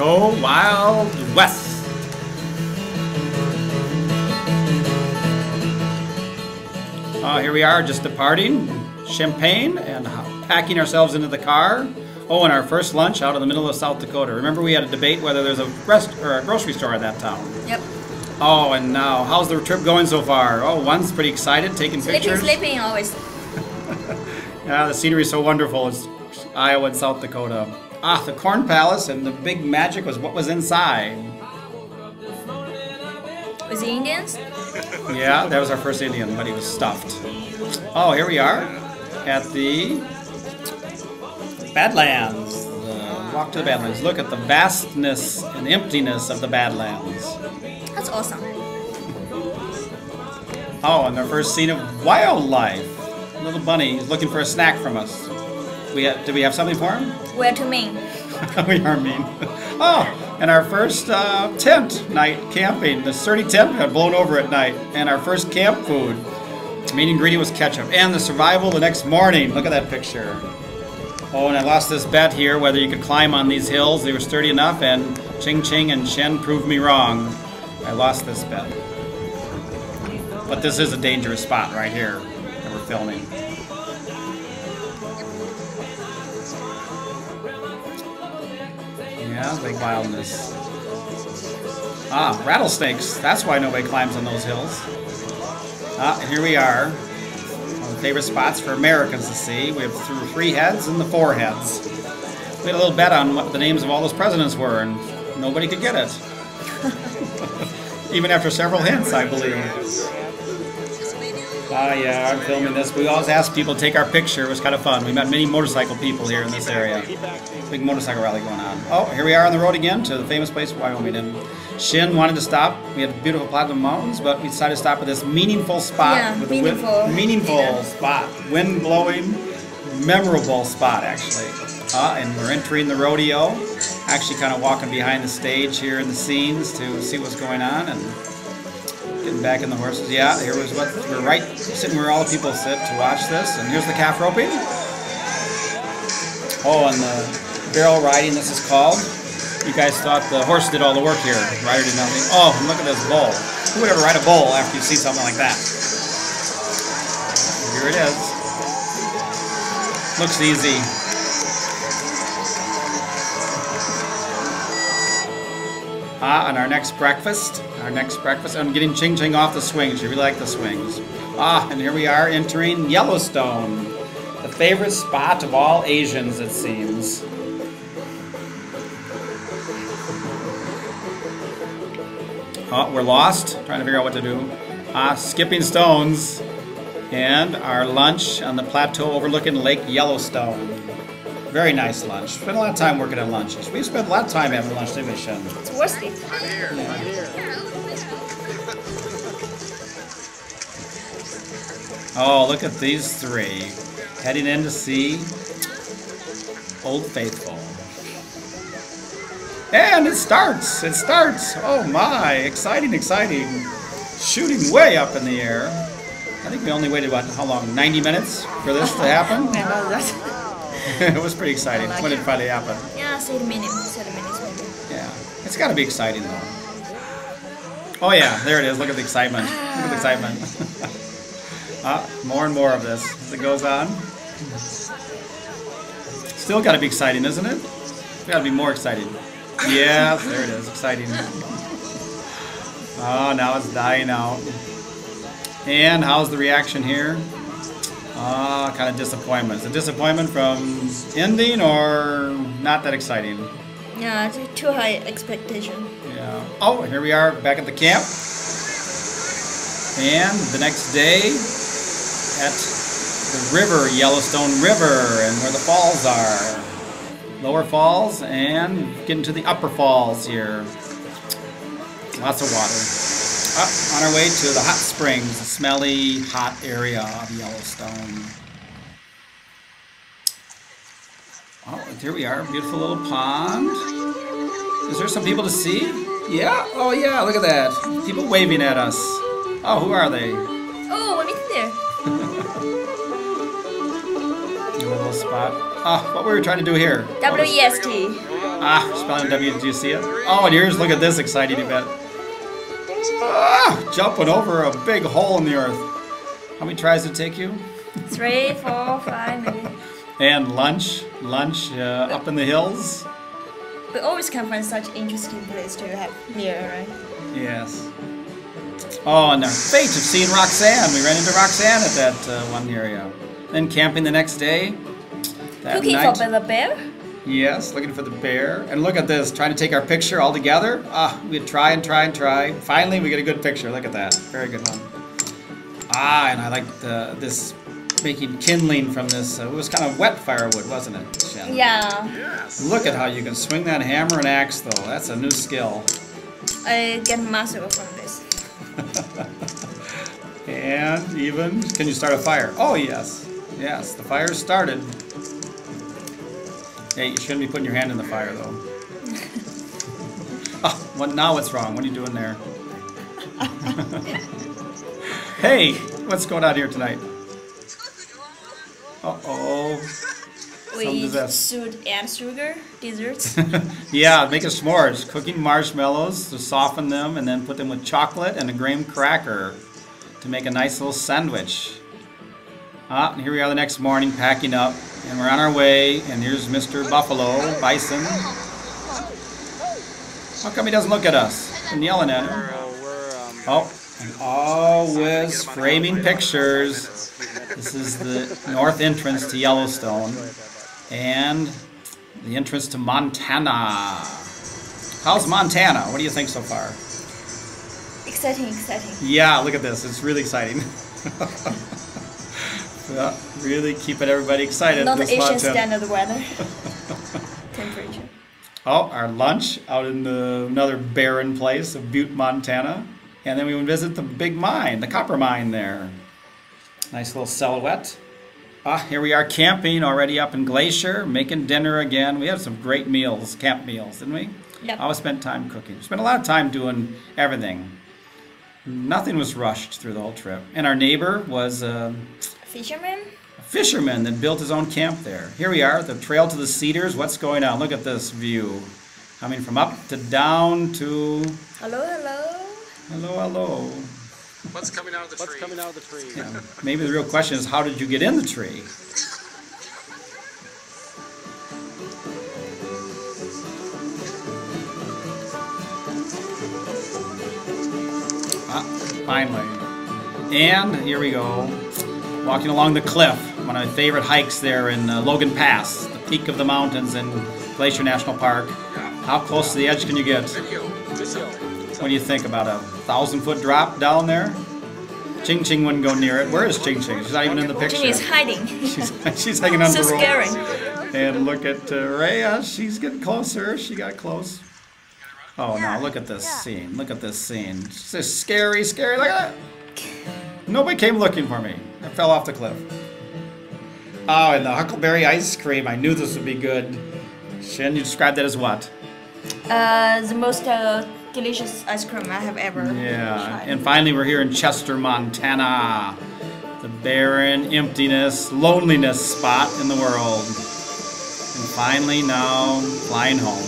Go Wild West. Here we are, just departing Champaign and packing ourselves into the car. Oh, and our first lunch out in the middle of South Dakota. Remember, we had a debate whether there's a grocery store in that town. Yep. Oh, and now, how's the trip going so far? Oh, one's pretty excited, taking pictures. Sleeping always. Yeah, the scenery is so wonderful. It's Iowa and South Dakota. Ah, the Corn Palace, and the big magic was what was inside. Was it Indians? Yeah, that was our first Indian, but he was stuffed. Oh, here we are at the Badlands. The walk to the Badlands. Look at the vastness and emptiness of the Badlands. That's awesome. Oh, and our first scene of wildlife. Little bunny is looking for a snack from us. Did we have something for him? We're too mean. We are mean. Oh, and our first tent night camping. The sturdy tent got blown over at night. And our first camp food. Main ingredient was ketchup. And the survival the next morning. Look at that picture. Oh, and I lost this bet here whether you could climb on these hills. They were sturdy enough, and Ching Ching and Shen proved me wrong. I lost this bet. But this is a dangerous spot right here that we're filming. Yeah, big wildness. Ah, rattlesnakes. That's why nobody climbs on those hills. Ah, here we are. One of the favorite spots for Americans to see. We have through 3 heads and the 4 heads. We had a little bet on what the names of all those presidents were, and nobody could get it. Even after several hints, I believe. Ah, yeah, I'm filming this. We always asked people to take our picture. It was kind of fun. We met many motorcycle people here in this area. Big motorcycle rally going on. Oh, here we are on the road again to the famous place, Wyoming. And Shin wanted to stop. We had beautiful Platinum Mountains, but we decided to stop at this meaningful spot. Yeah, with meaningful spot. Wind blowing, memorable spot, actually. And we're entering the rodeo. Actually kind of walking behind the stage here in the scenes to see what's going on. And getting back in the horses. Yeah, here was what we're right sitting where all the people sit to watch this. And here's the calf roping. Oh, and the barrel riding, this is called. You guys thought the horse did all the work here. Rider did nothing. Oh, and look at this bull. Who would ever ride a bull after you see something like that? Here it is. Looks easy. And our next breakfast. I'm getting Ching Ching off the swings. She really like the swings. And here we are entering Yellowstone. The favorite spot of all Asians, it seems. Oh, we're lost. Trying to figure out what to do. Skipping stones. And our lunch on the plateau overlooking Lake Yellowstone. Very nice lunch. Spent a lot of time working on lunches. We spent a lot of time having lunch, didn't we, Shen? It's worth it. Oh, look at these 3. Heading in to see Old Faithful. And it starts. It starts. Oh my. Exciting, exciting. Shooting way up in the air. I think we only waited, what, how long? 90 minutes for this to happen? It was pretty exciting when it finally happened. Yeah, 30 minutes maybe. Yeah. It's got to be exciting, though. Oh, yeah. There it is. Look at the excitement. Look at the excitement. More and more of this as it goes on. Still got to be exciting, isn't it? It's got to be more exciting. Yeah, there it is. Exciting. Oh, now it's dying out. And how's the reaction here? Kind of disappointment. Is it disappointment from ending or not that exciting? Yeah, too high expectation. Yeah. Oh, here we are back at the camp. And the next day at the river, Yellowstone River, and where the falls are. Lower falls and getting to the upper falls here. Lots of water. On our way to the hot springs, the smelly, hot area of Yellowstone. Oh, here we are, beautiful little pond. Is there some people to see? Yeah, oh yeah, look at that. People waving at us. Oh, who are they? Oh, we're meeting there. A little spot. What were we trying to do here? WEST. spelling W, did you see it? Oh, and here's, look at this exciting event. Jumping over a big hole in the earth. How many tries did it take you? 3, 4, 5, maybe. And lunch up in the hills. We always can find such interesting place to have here, right? Yes. Oh, and our fate of seeing Roxanne. We ran into Roxanne at that one area. Then camping the next day. Looking for the bear? Yes, looking for the bear. And look at this, trying to take our picture all together. We'd try and try and try. Finally, we get a good picture. Look at that. Very good one. And I like this making kindling from this. It was kind of wet firewood, wasn't it, Shannon? Yeah. Yes. Look at how you can swing that hammer and axe, though. That's a new skill. I get master from this. And even, can you start a fire? Oh, yes. Yes, the fire started. Hey, you shouldn't be putting your hand in the fire, though. Now what's wrong? What are you doing there? Hey, what's going on here tonight? Uh-oh. We should add sugar, desserts. Yeah, making s'mores. Cooking marshmallows to soften them and then put them with chocolate and a graham cracker to make a nice little sandwich. And here we are the next morning packing up, and we're on our way, and here's Mr. Buffalo, Bison. How come he doesn't look at us? I'm yelling at him. And always framing pictures. This is the north entrance to Yellowstone, and the entrance to Montana. How's Montana? What do you think so far? Exciting, exciting. Yeah, look at this. It's really exciting. Yeah, really keeping everybody excited. Not the this Asian Montana. standard weather. Temperature. Our lunch out in another barren place of Butte, Montana. And then we would visit the big mine, the copper mine there. Nice little silhouette. Here we are camping already up in Glacier, making dinner again. We had some great meals, camp meals, didn't we? Yep. I always spent time cooking. We spent a lot of time doing everything. Nothing was rushed through the whole trip. And our neighbor was Fisherman? a fisherman that built his own camp there. Here we are, the trail to the Cedars. What's going on? Look at this view. Coming from up to down to... Hello, hello. Hello, hello. What's coming out of the tree? What's coming out of the tree? Yeah. Maybe the real question is, how did you get in the tree? Finally. And here we go. Walking along the cliff. One of my favorite hikes there in Logan Pass, the peak of the mountains in Glacier National Park. How close to the edge can you get? What do you think, about a 1,000-foot drop down there? Ching Ching wouldn't go near it. Where is Ching Ching? She's not even in the picture. Ching is hiding. She's hanging on the rope. So scary. And look at Rhea. She's getting closer. She got close. Oh, now look at this scene. Look at this scene. It's just scary, scary. Look at that. Nobody came looking for me. I fell off the cliff. Oh, and the huckleberry ice cream. I knew this would be good. Shin, you described that as what? The most delicious ice cream I have ever tried. And finally we're here in Chester, Montana. The barren, emptiness, loneliness spot in the world. And finally now, flying home.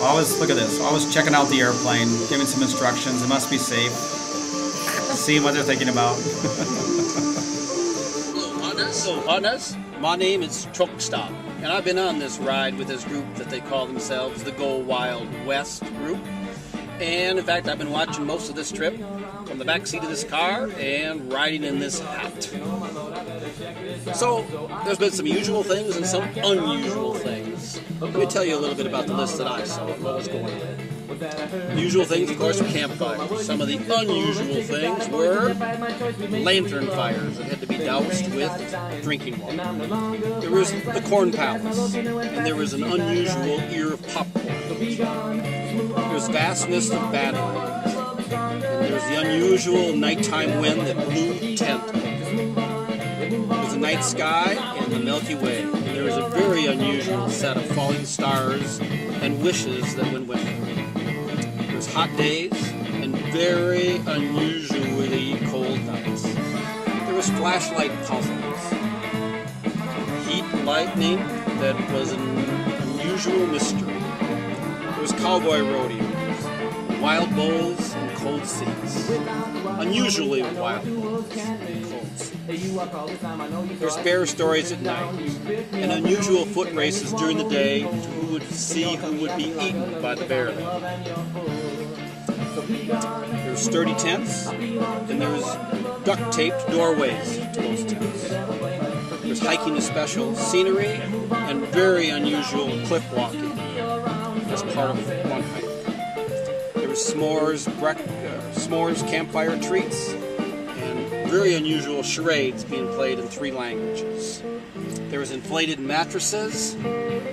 Always, look at this, always checking out the airplane, giving some instructions. It must be safe. Seeing what they're thinking about. Hello, partners. My name is Truck Stop, and I've been on this ride with this group that they call themselves the Go Wild West group. And in fact, I've been watching most of this trip from the back seat of this car and riding in this hat. So, there's been some usual things and some unusual things. Let me tell you a little bit about the list that I saw and what was going on. Usual things, of course, were campfires. Some of the unusual things were lantern fires that had to be doused with drinking water. There was the Corn Palace, and there was an unusual ear of popcorn. There was vastness of Badlands, and there was the unusual nighttime wind that blew tent. There was the night sky and the Milky Way. And there was a very unusual set of falling stars and wishes that went with it. There was hot days and very unusually cold nights. There was flashlight puzzles, heat lightning that was an unusual mystery. There was cowboy rodeos, wild bulls, and cold seas. Unusually wild bulls and cold seas. There's bear stories at night, and unusual foot races during the day to who would see who would be eaten by the bear. There's sturdy tents, and there's duct-taped doorways to those tents. There's hiking to special scenery and very unusual cliff walking as part of one hike. There was s'mores campfire treats, and very unusual charades being played in 3 languages. There was inflated mattresses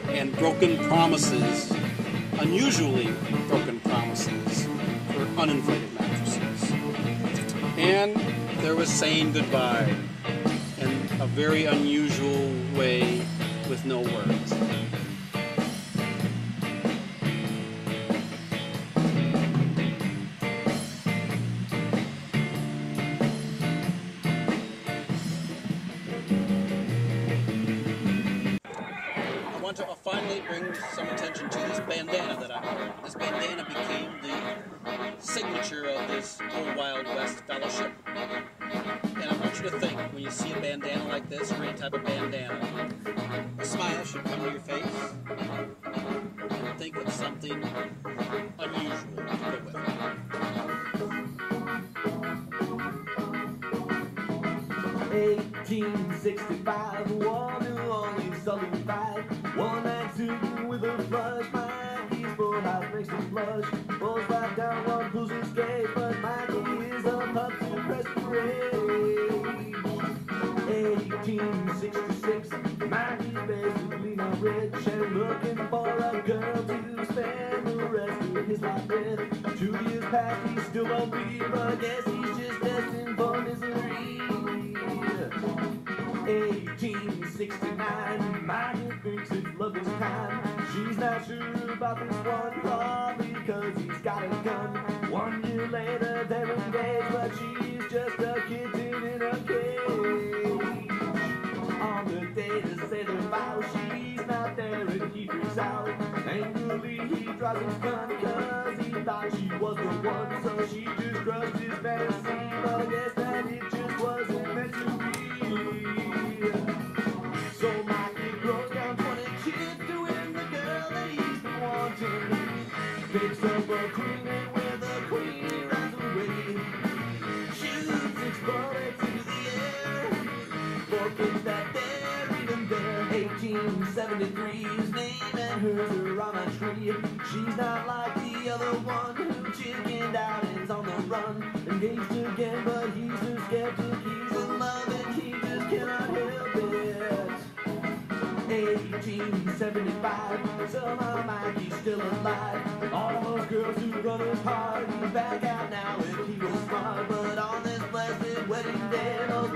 and broken promises, unusually broken promises for uninflated mattresses. And there was saying goodbye in a very unusual way with no words. I want to finally bring some attention to this bandana that I wear. This bandana became the signature of this Go Wild West fellowship. And I want you to think, when you see a bandana like this, or any type of bandana, a smile should come to your face, and think of something unusual to go with it. 1865, war New Orleans, Southern fight. One night two with a flush, Mikey's full house makes him blush. Bulls back down, one pulls his gate, but Mikey is up to press parade. 1866, Mikey's basically not rich and looking for a girl to spend the rest of his life with. 2 years past, he still won't be, but I guess he's just destined for misery. 1869, Mikey thinks his love is time. She's not sure about this one, probably because he's got a gun. 1 year later, they're engaged, but she's just a kitten in a cage. On the day to say their vow, she's not there and he freaks out. Angrily, he draws his gun because he thought she was the one. So she just crushed his fantasy, but I guess that it just wasn't meant to be. So Mikey throws down 20 chips to win the girl that he's been wanting. Picks up a queen and with a queen runs away. Shoots 6 bullets into the air. 4 kids that they're even there. 1873, his name and hers are on a tree. She's not like the other one who chickened out and is on the run. Engaged again, but he's a skeptic. He's in love and he just cannot help it. 1875, somehow Mikey's still alive. All those girls who run his heart, he's back out now if he was smart. But on this blessed wedding day, those